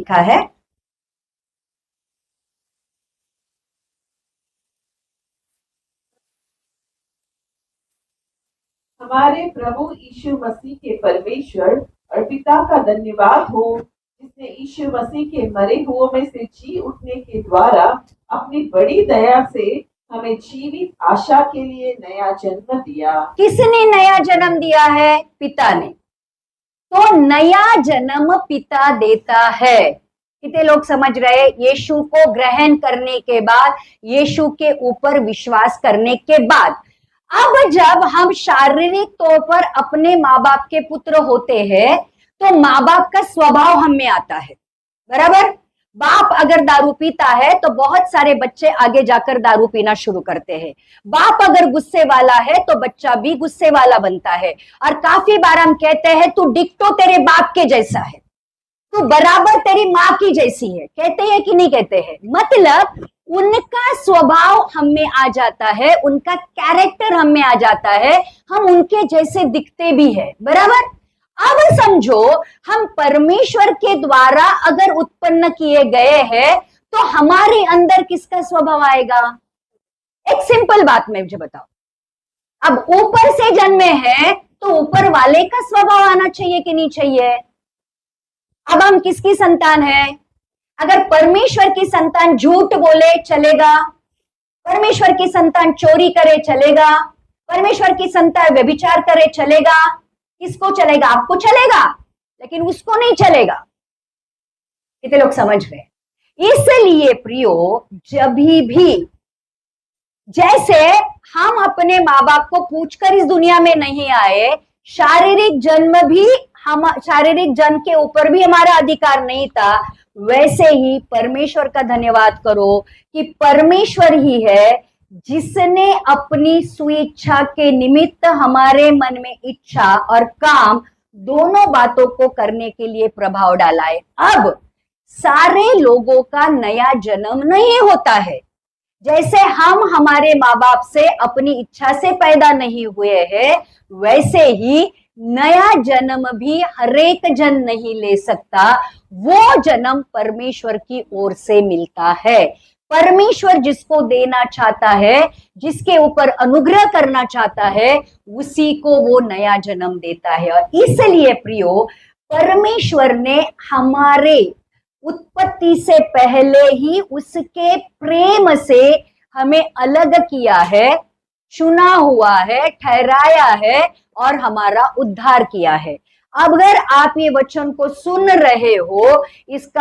लिखा है। हमारे प्रभु यीशु मसीह के परमेश्वर और पिता का धन्यवाद हो, जिसने यीशु मसीह के मरे हुओं में से जी उठने के द्वारा अपनी बड़ी दया से हमें जीवित आशा के लिए नया जन्म दिया। किसने नया जन्म दिया है? पिता ने। तो नया जन्म पिता देता है। कितने लोग समझ रहे? यीशु को ग्रहण करने के बाद, यीशु के ऊपर विश्वास करने के बाद, अब जब हम शारीरिक तौर पर अपने माँ बाप के पुत्र होते हैं तो माँ बाप का स्वभाव हम में आता है, बराबर। बाप अगर दारू पीता है तो बहुत सारे बच्चे आगे जाकर दारू पीना शुरू करते हैं। बाप अगर गुस्से वाला है तो बच्चा भी गुस्से वाला बनता है। और काफी बार हम कहते हैं तू डिक्टो तेरे बाप के जैसा है, तू बराबर तेरी माँ की जैसी है, कहते हैं कि नहीं कहते हैं? मतलब उनका स्वभाव हम में आ जाता है, उनका कैरेक्टर हम में आ जाता है, हम उनके जैसे दिखते भी है, बराबर। अब समझो हम परमेश्वर के द्वारा अगर उत्पन्न किए गए हैं तो हमारे अंदर किसका स्वभाव आएगा? एक सिंपल बात मैं मुझे बताओ, अब ऊपर से जन्मे हैं तो ऊपर वाले का स्वभाव आना चाहिए कि नहीं चाहिए? अब हम किसकी संतान है? अगर परमेश्वर की संतान झूठ बोले चलेगा, परमेश्वर की संतान चोरी करे चलेगा, परमेश्वर की संतान व्यभिचार करे चलेगा। किसको चलेगा? आपको चलेगा, लेकिन उसको नहीं चलेगा। कितने लोग समझ रहे? इसलिए प्रियो, जब भी जैसे हम अपने माँ बाप को पूछकर इस दुनिया में नहीं आए, शारीरिक जन्म के ऊपर भी हमारा अधिकार नहीं था, वैसे ही परमेश्वर का धन्यवाद करो कि परमेश्वर ही है जिसने अपनी स्वेच्छा के निमित्त हमारे मन में इच्छा और काम दोनों बातों को करने के लिए प्रभाव डाला है। अब सारे लोगों का नया जन्म नहीं होता है। जैसे हम हमारे माँ बाप से अपनी इच्छा से पैदा नहीं हुए हैं, वैसे ही नया जन्म भी हरेक जन नहीं ले सकता। वो जन्म परमेश्वर की ओर से मिलता है। परमेश्वर जिसको देना चाहता है, जिसके ऊपर अनुग्रह करना चाहता है, उसी को वो नया जन्म देता है। और इसलिए प्रियो, परमेश्वर ने हमारे उत्पत्ति से पहले ही उसके प्रेम से हमें अलग किया है, चुना हुआ है, ठहराया है और हमारा उद्धार किया है। अगर आप ये वचन को सुन रहे हो, इसका